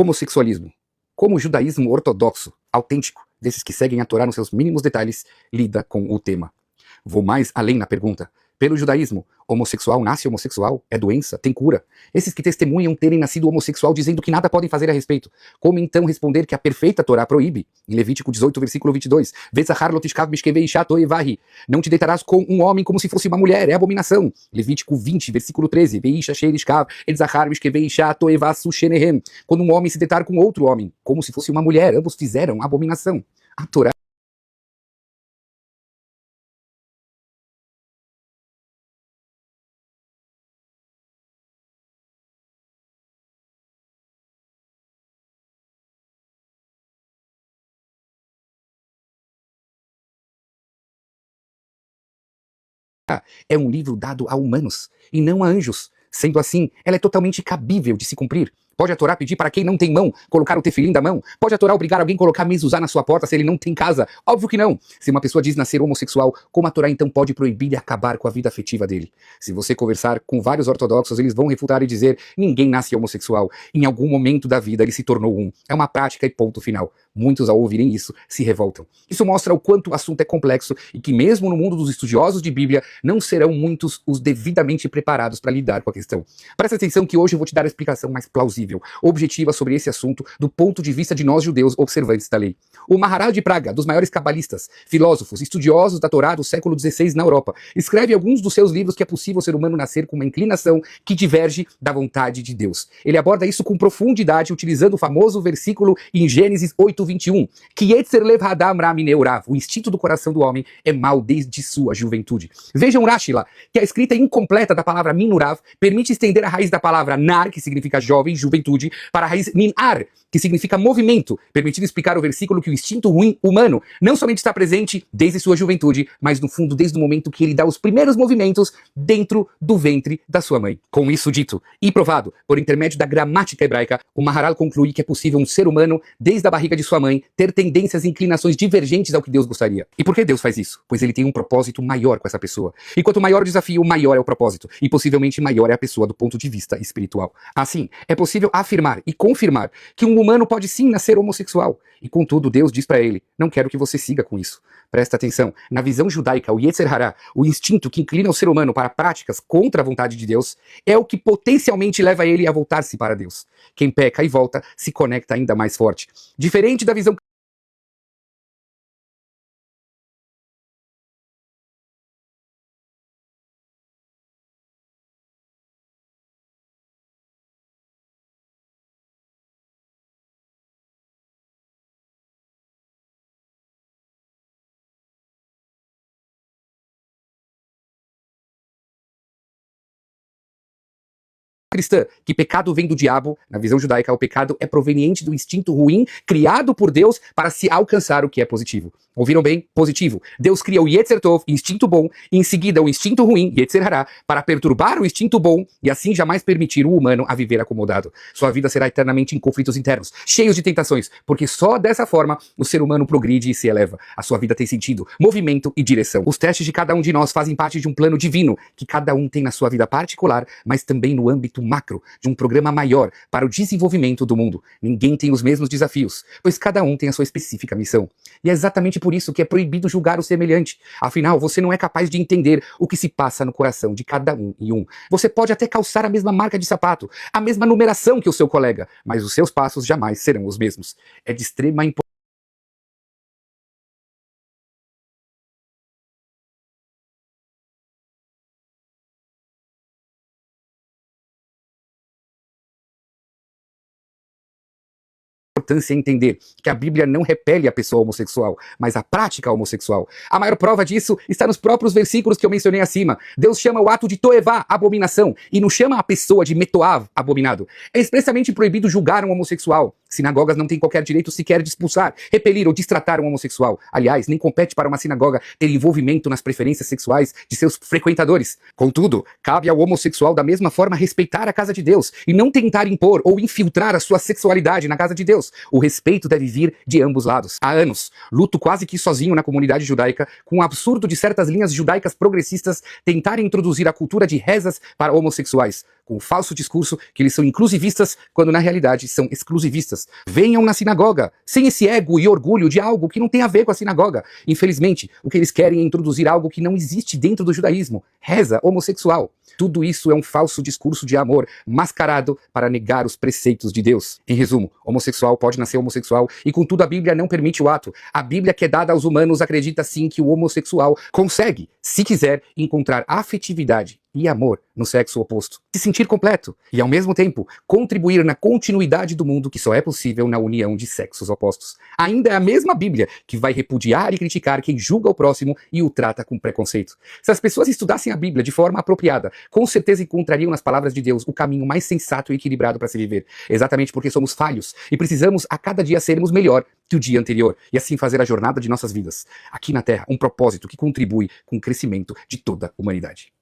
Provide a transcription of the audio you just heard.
Homossexualismo. Como o judaísmo ortodoxo, autêntico, desses que seguem a Torá nos seus mínimos detalhes, lida com o tema. Vou mais além na pergunta. Pelo judaísmo, homossexual nasce homossexual? É doença? Tem cura? Esses que testemunham terem nascido homossexual dizendo que nada podem fazer a respeito. Como então responder que a perfeita Torá proíbe? Em Levítico 18, versículo 22. Não te deitarás com um homem como se fosse uma mulher, é abominação. Levítico 20, versículo 13. Quando um homem se deitar com outro homem, como se fosse uma mulher, ambos fizeram abominação. A Torá é um livro dado a humanos e não a anjos. Sendo assim, ela é totalmente cabível de se cumprir. Pode a Torá pedir para quem não tem mão colocar o tefilim da mão? Pode a Torá obrigar alguém a colocar mezuzá na sua porta se ele não tem casa? Óbvio que não. Se uma pessoa diz nascer homossexual, como a Torá então pode proibir e acabar com a vida afetiva dele? Se você conversar com vários ortodoxos, eles vão refutar e dizer: ninguém nasce homossexual. Em algum momento da vida ele se tornou um. É uma prática e ponto final. Muitos, ao ouvirem isso, se revoltam. Isso mostra o quanto o assunto é complexo e que mesmo no mundo dos estudiosos de Bíblia, não serão muitos os devidamente preparados para lidar com a questão. Presta atenção que hoje eu vou te dar a explicação mais plausível, objetiva sobre esse assunto do ponto de vista de nós judeus observantes da lei. O Maharal de Praga, dos maiores cabalistas, filósofos, estudiosos da Torá do século XVI na Europa, escreve em alguns dos seus livros que é possível o ser humano nascer com uma inclinação que diverge da vontade de Deus. Ele aborda isso com profundidade utilizando o famoso versículo em Gênesis 8:21, que Yetzer Lev Hadam Ra Mineurav, o instinto do coração do homem é mau desde sua juventude. Vejam Rashi lá, que a escrita incompleta da palavra Minurav permite estender a raiz da palavra Nar, que significa jovem, juventude, para a raiz Minar, que significa movimento, permitindo explicar o versículo que o instinto ruim humano não somente está presente desde sua juventude, mas no fundo desde o momento que ele dá os primeiros movimentos dentro do ventre da sua mãe. Com isso dito e provado por intermédio da gramática hebraica, o Maharal conclui que é possível um ser humano, desde a barriga de sua mãe, ter tendências e inclinações divergentes ao que Deus gostaria. E por que Deus faz isso? Pois ele tem um propósito maior com essa pessoa. E quanto maior o desafio, maior é o propósito. E possivelmente maior é a pessoa do ponto de vista espiritual. Assim, é possível afirmar e confirmar que um humano pode sim nascer homossexual. E contudo, Deus diz para ele: não quero que você siga com isso. Presta atenção, na visão judaica, o Yetzer Hará, o instinto que inclina o ser humano para práticas contra a vontade de Deus, é o que potencialmente leva ele a voltar-se para Deus. Quem peca e volta se conecta ainda mais forte. Diferente da visão cristã, que pecado vem do diabo, na visão judaica, o pecado é proveniente do instinto ruim criado por Deus para se alcançar o que é positivo. Ouviram bem? Positivo. Deus cria o Yetzer Tov, instinto bom, e em seguida o instinto ruim, Yetzer Hará, para perturbar o instinto bom e assim jamais permitir o humano a viver acomodado. Sua vida será eternamente em conflitos internos, cheios de tentações, porque só dessa forma o ser humano progride e se eleva. A sua vida tem sentido, movimento e direção. Os testes de cada um de nós fazem parte de um plano divino, que cada um tem na sua vida particular, mas também no âmbito macro, de um programa maior para o desenvolvimento do mundo. Ninguém tem os mesmos desafios, pois cada um tem a sua específica missão. E é exatamente por isso que é proibido julgar o semelhante. Afinal, você não é capaz de entender o que se passa no coração de cada um e um. Você pode até calçar a mesma marca de sapato, a mesma numeração que o seu colega, mas os seus passos jamais serão os mesmos. É de extrema importância entender que a Bíblia não repele a pessoa homossexual, mas a prática homossexual. A maior prova disso está nos próprios versículos que eu mencionei acima. Deus chama o ato de toevá, abominação, e não chama a pessoa de metoav, abominado. É expressamente proibido julgar um homossexual. Sinagogas não têm qualquer direito sequer de expulsar, repelir ou destratar um homossexual. Aliás, nem compete para uma sinagoga ter envolvimento nas preferências sexuais de seus frequentadores. Contudo, cabe ao homossexual da mesma forma respeitar a casa de Deus e não tentar impor ou infiltrar a sua sexualidade na casa de Deus. O respeito deve vir de ambos lados. Há anos, luto quase que sozinho na comunidade judaica com o absurdo de certas linhas judaicas progressistas tentarem introduzir a cultura de rezas para homossexuais. com o falso discurso que eles são inclusivistas, quando na realidade são exclusivistas. Venham na sinagoga, sem esse ego e orgulho de algo que não tem a ver com a sinagoga. Infelizmente, o que eles querem é introduzir algo que não existe dentro do judaísmo. Reza homossexual. Tudo isso é um falso discurso de amor, mascarado para negar os preceitos de Deus. Em resumo, homossexual pode nascer homossexual e contudo a Bíblia não permite o ato. A Bíblia que é dada aos humanos acredita sim que o homossexual consegue, se quiser, encontrar afetividade e amor no sexo oposto. Se sentir completo e, ao mesmo tempo, contribuir na continuidade do mundo que só é possível na união de sexos opostos. Ainda é a mesma Bíblia que vai repudiar e criticar quem julga o próximo e o trata com preconceito. Se as pessoas estudassem a Bíblia de forma apropriada, com certeza encontrariam nas palavras de Deus o caminho mais sensato e equilibrado para se viver. Exatamente porque somos falhos e precisamos a cada dia sermos melhor que o dia anterior e assim fazer a jornada de nossas vidas aqui na Terra um propósito que contribui com o crescimento de toda a humanidade.